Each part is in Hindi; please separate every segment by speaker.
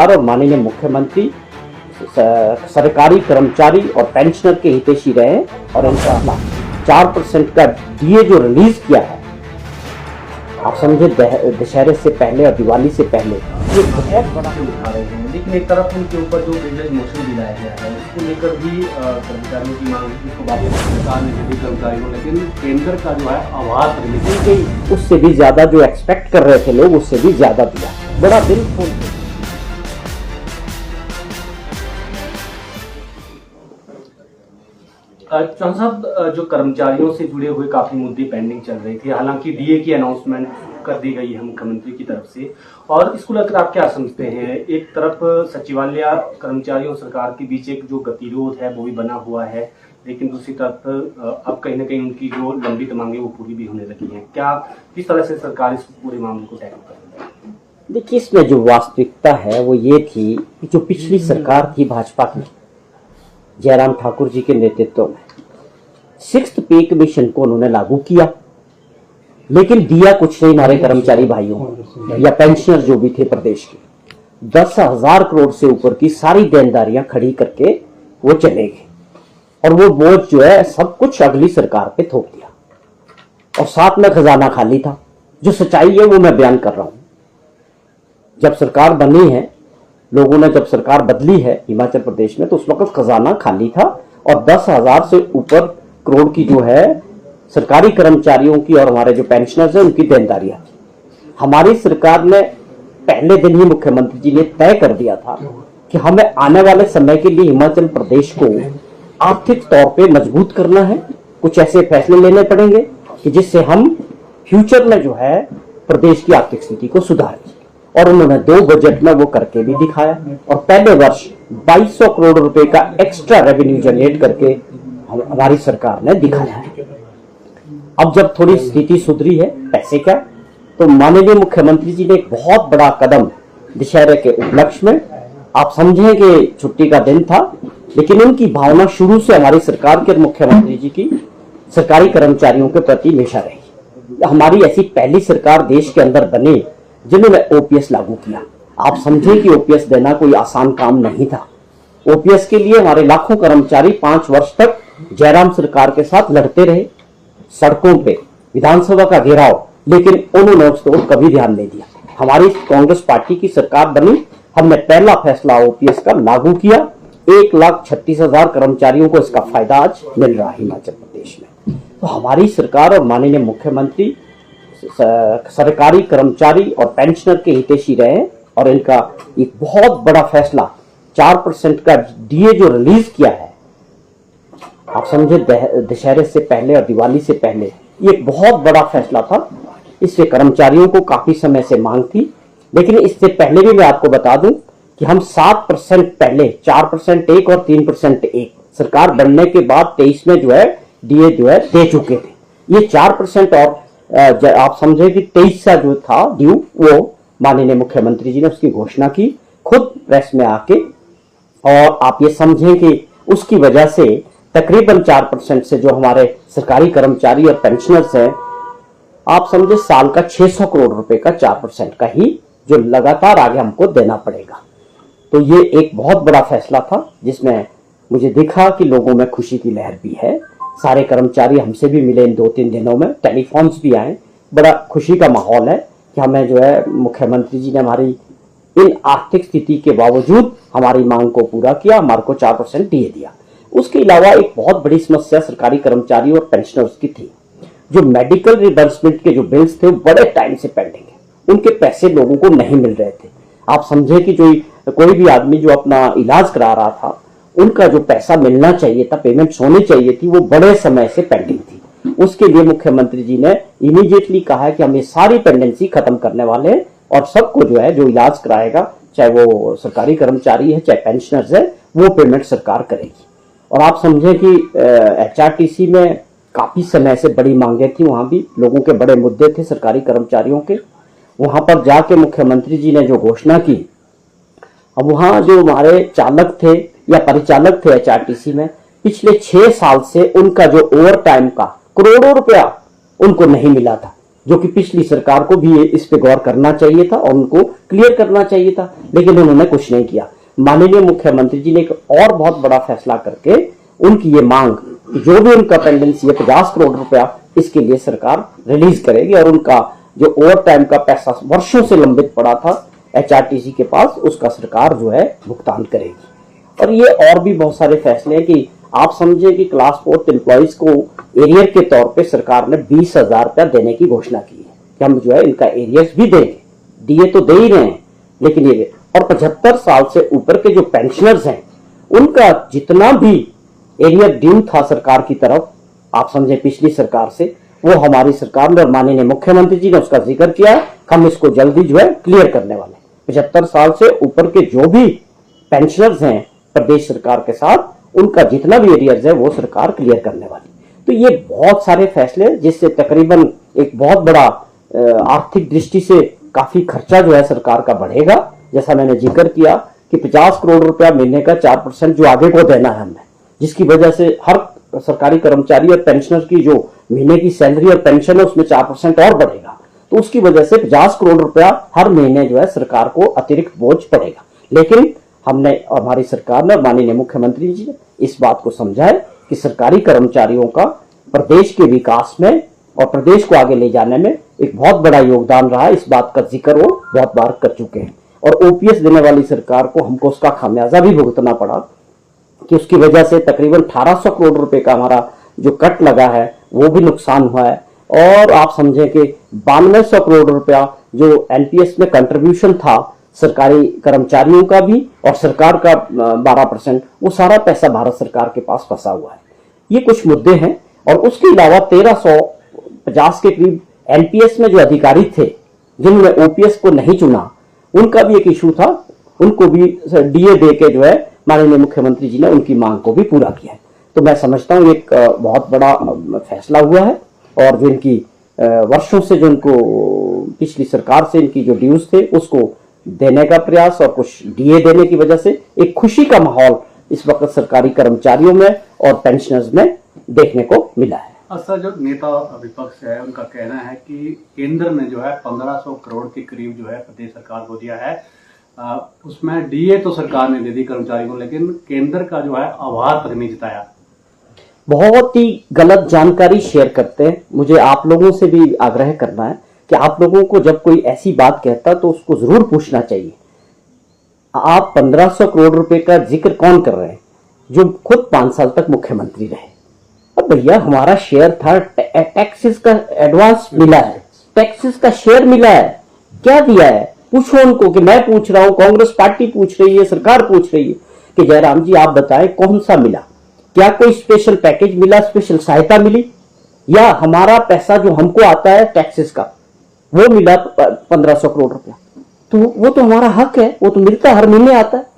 Speaker 1: सरकार और माननीय मुख्यमंत्री सरकारी कर्मचारी और पेंशनर के हितैषी रहे और इनका 4% का डीए जो रिलीज किया है, आप समझे, दशहरे से पहले और दिवाली से पहले, ये बहुत बड़ा
Speaker 2: उठा रहे हैं। लेकिन एक तरफ उनके ऊपर जो बिजनेस मोशन दिलाया गया है उसको लेकर भी कर्मचारियों की मांग इसको वापस सरकार ने दे दी कर्मचारियों, लेकिन केंद्र का जो है आवाज
Speaker 1: रिलीज उससे भी ज्यादा जो एक्सपेक्ट कर रहे थे लोग, उससे भी ज्यादा दिया। बड़ा दिल खोल
Speaker 2: चौहान साहब, जो कर्मचारियों से जुड़े हुए काफी मुद्दे पेंडिंग चल रही थी, हालांकि डीए की अनाउंसमेंट कर दी गई है मुख्यमंत्री की तरफ से, और इसको लेकर आप क्या समझते हैं? एक तरफ सचिवालय कर्मचारियों और सरकार के बीच एक जो गतिरोध है वो भी बना हुआ है, लेकिन दूसरी तरफ अब कहीं ना कहीं उनकी जो लंबित मांगे वो पूरी भी होने लगी हैं। क्या किस तरह से सरकार इस पूरे मामले को टैकल कर रही है?
Speaker 1: देखिए, इसमें जो वास्तविकता है वो ये थी कि जो पिछली सरकार थी भाजपा की, जयराम ठाकुर जी के नेतृत्व में 6th पे कमीशन को उन्होंने लागू किया, लेकिन दिया कुछ नहीं हमारे कर्मचारी भाइयों को या पेंशनर जो भी थे प्रदेश के। 10,000 करोड़ से ऊपर की सारी देनदारियां खड़ी करके वो चले गए और वो बोझ जो है सब कुछ अगली सरकार पे थोप दिया, और साथ में खजाना खाली था। जो सच्चाई है वो मैं बयान कर रहा हूं। जब सरकार बनी है, लोगों ने जब सरकार बदली है हिमाचल प्रदेश में, तो उस वक्त खजाना खाली था और 10,000 से ऊपर करोड़ की जो है सरकारी कर्मचारियों की और हमारे जो पेंशनर्स हैं उनकी देनदारियां थी। हमारी सरकार ने पहले दिन ही मुख्यमंत्री जी ने तय कर दिया था कि हमें आने वाले समय के लिए हिमाचल प्रदेश को आर्थिक तौर पे मजबूत करना है। कुछ ऐसे फैसले लेने पड़ेंगे कि जिससे हम फ्यूचर में जो है प्रदेश की आर्थिक स्थिति को सुधारें, और उन्होंने 2 बजट में वो करके भी दिखाया और पहले वर्ष 2200 करोड़ रुपए का एक्स्ट्रा रेवेन्यू जनरेट करके हमारी सरकार ने दिखाया है। अब जब थोड़ी स्थिति सुधरी है, पैसे क्या, तो माननीय मुख्यमंत्री जी ने एक बहुत बड़ा कदम दशहरे के उपलक्ष्य में, आप समझें कि छुट्टी का दिन था, लेकिन उनकी भावना शुरू से हमारी सरकार के और मुख्यमंत्री जी की सरकारी कर्मचारियों के प्रति हमेशा रही। हमारी ऐसी पहली सरकार देश के अंदर बनी जिन्होंने ओपीएस लागू किया। आप समझें कि ओपीएस देना कोई आसान काम नहीं था। ओपीएस के लिए हमारे लाखों कर्मचारी 5 वर्ष तक जयराम सरकार के साथ लड़ते रहे, सड़कों पे, विधानसभा का घेराव, लेकिन उन्होंने उस पर कभी ध्यान नहीं दिया। हमारी कांग्रेस पार्टी की सरकार बनी, हमने पहला फैसला ओपीएस का लागू किया। 1,36,000 कर्मचारियों को इसका फायदा आज मिल रहा है हिमाचल प्रदेश में। तो हमारी सरकार और माननीय मुख्यमंत्री सरकारी कर्मचारी और पेंशनर के हितैषी रहे और इनका एक बहुत बड़ा फैसला 4% का डीए जो रिलीज किया है, आप समझे, दशहरे से पहले और दिवाली से पहले, ये एक बहुत बड़ा फैसला था। इससे कर्मचारियों को काफी समय से मांग थी, लेकिन इससे पहले भी मैं आपको बता दूं कि हम 7% पहले 4% एक और 3% एक सरकार बनने के बाद 23 में जो है डीए जो है दे चुके थे। ये 4% और आप समझे कि 23 का जो था ड्यू, वो माननीय मुख्यमंत्री जी ने उसकी घोषणा की खुद प्रेस में आके, और आप ये समझें कि उसकी वजह से तकरीबन 4% से जो हमारे सरकारी कर्मचारी और पेंशनर्स हैं, आप समझे साल का 600 करोड़ रुपए का 4% का ही जो लगातार आगे हमको देना पड़ेगा। तो ये एक बहुत बड़ा फैसला था जिसमें मुझे दिखा कि लोगों में खुशी की लहर भी है। सारे कर्मचारी हमसे भी मिले इन 2-3 दिनों में, टेलीफोन्स भी आए, बड़ा खुशी का माहौल है कि हमें जो है मुख्यमंत्री जी ने हमारी इन आर्थिक स्थिति के बावजूद हमारी मांग को पूरा किया, हमारे को 4% डीए दिया। उसके अलावा एक बहुत बड़ी समस्या सरकारी कर्मचारी और पेंशनर्स की थी। जो मेडिकल रिबर्समेंट के जो बिल्स थे वो बड़े टाइम से पेंडिंग है, उनके पैसे लोगों को नहीं मिल रहे थे। आप समझे कि जो कोई भी आदमी जो अपना इलाज करा रहा था, उनका जो पैसा मिलना चाहिए था, पेमेंट्स होनी चाहिए थी, वो बड़े समय से पेंडिंग थी। उसके लिए मुख्यमंत्री जी ने इमीडिएटली कहा है कि हम ये सारी पेंडेंसी खत्म करने वाले हैं और सबको जो है जो इलाज कराएगा, चाहे वो सरकारी कर्मचारी है चाहे पेंशनर्स है, वो पेमेंट सरकार करेगी। और आप समझे कि एचआरटीसी में काफी समय से बड़ी मांगे थी, वहां भी लोगों के बड़े मुद्दे थे सरकारी कर्मचारियों के। वहां पर जाके मुख्यमंत्री जी ने जो घोषणा की, अब वहां जो हमारे चालक थे या परिचालक थे एचआरटीसी में, पिछले 6 साल से उनका जो ओवर टाइम का करोड़ों रुपया उनको नहीं मिला था, जो कि पिछली सरकार को भी इस पे गौर करना चाहिए था और उनको क्लियर करना चाहिए था, लेकिन उन्होंने कुछ नहीं किया। माननीय मुख्यमंत्री जी ने एक और बहुत बड़ा फैसला करके उनकी ये मांग, जो भी उनका पेंडेंसी है 50 करोड़ रुपया, इसके लिए सरकार रिलीज करेगी और उनका जो ओवर टाइम का पैसा वर्षों से लंबित पड़ा था HRTC के पास, उसका सरकार जो है भुगतान करेगी। और ये और भी बहुत सारे फैसले हैं कि आप समझे कि क्लास 4 एम्प्लॉइज को एरियर के तौर पे सरकार ने 20,000 रुपया देने की घोषणा की है कि हम जो है इनका एरियर्स भी देंगे। दिए तो दे ही रहे हैं, लेकिन ये और 75 साल से ऊपर के जो पेंशनर्स हैं उनका जितना भी एरियर ड्यू था सरकार की तरफ, आप समझे पिछली सरकार से, वो हमारी सरकार ने और माननीय मुख्यमंत्री जी ने उसका जिक्र किया। हम इसको जल्दी जो है क्लियर करने वाले। 75 साल से ऊपर के जो भी पेंशनर्स हैं प्रदेश सरकार के साथ, उनका जितना भी एरियर्स है वो सरकार क्लियर करने वाली। तो ये बहुत सारे फैसले जिससे तकरीबन एक बहुत बड़ा आर्थिक दृष्टि से काफी खर्चा जो है सरकार का बढ़ेगा। जैसा मैंने जिक्र किया कि 50 करोड़ रुपया महीने का 4% जो आगे को देना है हमें, जिसकी वजह से हर सरकारी कर्मचारी और पेंशनर की जो महीने की सैलरी और पेंशन है उसमें 4% और बढ़ेगा। तो उसकी वजह से 50 करोड़ रुपया हर महीने जो है सरकार को अतिरिक्त बोझ पड़ेगा। लेकिन हमने, हमारी सरकार ने, माननीय मुख्यमंत्री जी ने इस बात को समझा है कि सरकारी कर्मचारियों का प्रदेश के विकास में और प्रदेश को आगे ले जाने में एक बहुत बड़ा योगदान रहा है। इस बात का जिक्र वो बहुत बार कर चुके हैं और OPS देने वाली सरकार को हमको उसका खामियाजा भी भुगतना पड़ा कि उसकी वजह से तकरीबन 1800 करोड़ रुपए का हमारा जो कट लगा है वो भी नुकसान हुआ है। और आप समझें कि 9200 करोड़ रुपया जो NPS में कंट्रीब्यूशन था सरकारी कर्मचारियों का भी और सरकार का 12%, वो सारा पैसा भारत सरकार के पास फंसा हुआ है। ये कुछ मुद्दे हैं। और उसके अलावा 1350 के करीब NPS में जो अधिकारी थे जिन्होंने OPS को नहीं चुना, उनका भी एक इशू था। उनको भी DA दे के जो है माननीय मुख्यमंत्री जी ने उनकी मांग को भी पूरा किया है। तो मैं समझता हूँ एक बहुत बड़ा फैसला हुआ है और जो इनकी वर्षों से जो इनको पिछली सरकार से इनकी जो ड्यूज थे उसको देने का प्रयास और कुछ DA देने की वजह से एक खुशी का माहौल इस वक्त सरकारी कर्मचारियों में और पेंशनर्स में देखने को मिला है।
Speaker 3: सर, जो नेता विपक्ष है उनका कहना है कि केंद्र ने जो है 1500 करोड़ के करीब जो है प्रदेश सरकार को दिया है, उसमें DA तो सरकार ने दे दी कर्मचारियों को, लेकिन केंद्र का जो है आभार तक नहीं जताया।
Speaker 1: बहुत ही गलत जानकारी शेयर करते हैं। मुझे आप लोगों से भी आग्रह करना है कि आप लोगों को जब कोई ऐसी बात कहता तो उसको जरूर पूछना चाहिए। आप 1500 करोड़ रुपए का जिक्र कौन कर रहे हैं जो खुद 5 साल तक मुख्यमंत्री रहे? अब भैया हमारा शेयर था, टैक्सेस का एडवांस मिला है, टैक्सेस का शेयर मिला है, क्या दिया है? पूछो उनको कि मैं पूछ रहा हूं, कांग्रेस पार्टी पूछ रही है, सरकार पूछ रही है कि जयराम जी आप बताएं कौन सा मिला? क्या कोई स्पेशल पैकेज मिला, स्पेशल सहायता मिली, या हमारा पैसा जो हमको आता है टैक्सेस का वो मिला 1500 करोड़ रुपया? तो वो तो हमारा हक है, वो तो मिलता हर महीने आता है।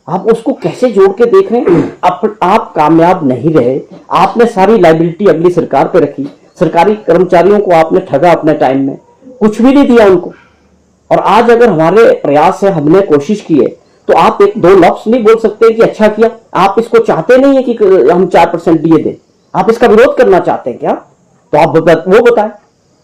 Speaker 1: आप उसको कैसे जोड़ के देख रहे हैं? आप कामयाब नहीं रहे, आपने सारी लाइबिलिटी अगली सरकार पे रखी, सरकारी कर्मचारियों को आपने ठगा अपने टाइम में, कुछ भी नहीं दिया उनको। और आज अगर हमारे प्रयास है, हमने कोशिश की है, तो आप एक दो लफ्ज नहीं बोल सकते कि अच्छा किया। आप इसको चाहते नहीं है कि हम 4% DA दें, आप इसका विरोध करना चाहते हैं क्या? तो आप वो बताएं,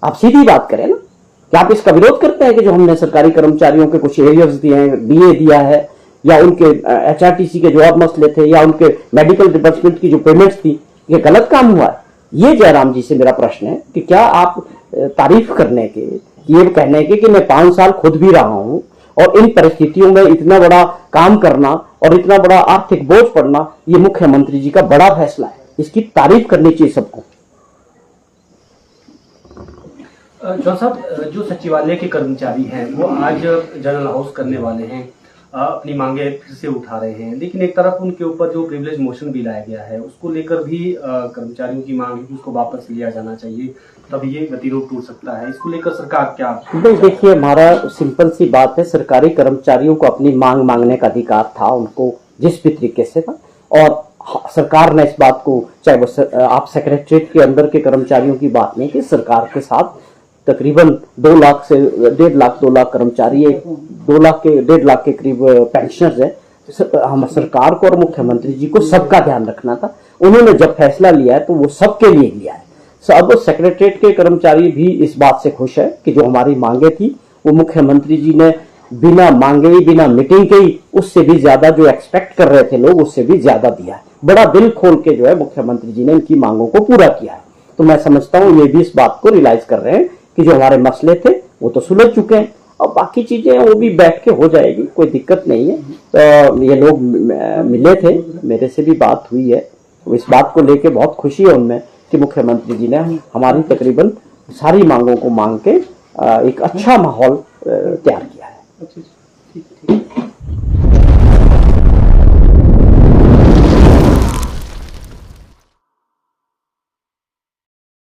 Speaker 1: आप सीधी बात करें ना कि आप इसका विरोध करते हैं कि जो हमने सरकारी कर्मचारियों के कुछ एरियर्स दिए हैं, DA दिया है, या उनके HRTC के जो और मसले थे, या उनके मेडिकल डिपार्टमेंट की जो पेमेंट्स थी, ये गलत काम हुआ है। ये जयराम जी से मेरा प्रश्न है कि क्या आप तारीफ करने के, ये कहने के कि मैं 5 साल खुद भी रहा हूं और इन परिस्थितियों में इतना बड़ा काम करना और इतना बड़ा आर्थिक बोझ पड़ना, ये मुख्यमंत्री जी का बड़ा फैसला है, इसकी तारीफ करनी चाहिए सबको।
Speaker 2: जॉन साहब, जो सचिवालय के कर्मचारी हैं वो आज जनरल हाउस करने वाले हैं, अपनी मांगे फिर से उठा रहे हैं, लेकिन एक तरफ उनके ऊपर जो प्रिविलेज मोशन भी लाया गया है उसको लेकर भी कर्मचारियों की मांग है कि उसको वापस लिया जाना चाहिए, तब ये गतिरोध टूट सकता है। इसको लेकर सरकार क्या?
Speaker 1: देखिए, हमारा सिंपल सी बात है, सरकारी कर्मचारियों को अपनी मांग मांगने का अधिकार था, उनको जिस भी तरीके से था, और सरकार ने इस बात को, चाहे वो आप सेक्रेटरीट के अंदर के कर्मचारियों की बात नहीं की, सरकार के साथ तकरीबन 2 लाख से 1.5 लाख 2 लाख कर्मचारी है, 2 लाख के 1.5 लाख के करीब पेंशनर्स है। हम सरकार को और मुख्यमंत्री जी को सबका ध्यान रखना था। उन्होंने जब फैसला लिया है तो वो सबके लिए लिया है। अब सेक्रेटरीट के कर्मचारी भी इस बात से खुश है कि जो हमारी मांगे थी वो मुख्यमंत्री जी ने बिना मांगे ही, बिना मीटिंग के ही, उससे भी ज्यादा जो एक्सपेक्ट कर रहे थे लोग, उससे भी ज्यादा दिया है। बड़ा दिल खोल के जो है मुख्यमंत्री जी ने इनकी मांगों को पूरा किया है। तो मैं समझता हूं ये भी इस बात को रियलाइज कर रहे हैं कि जो हमारे मसले थे वो तो सुलझ चुके हैं, और बाकी चीजें वो भी बैठ के हो जाएगी, कोई दिक्कत नहीं है। तो ये लोग मिले थे, मेरे से भी बात हुई है, तो इस बात को लेके बहुत खुशी है उनमें कि मुख्यमंत्री जी ने हमारी तकरीबन सारी मांगों को मांग के एक अच्छा माहौल तैयार किया है।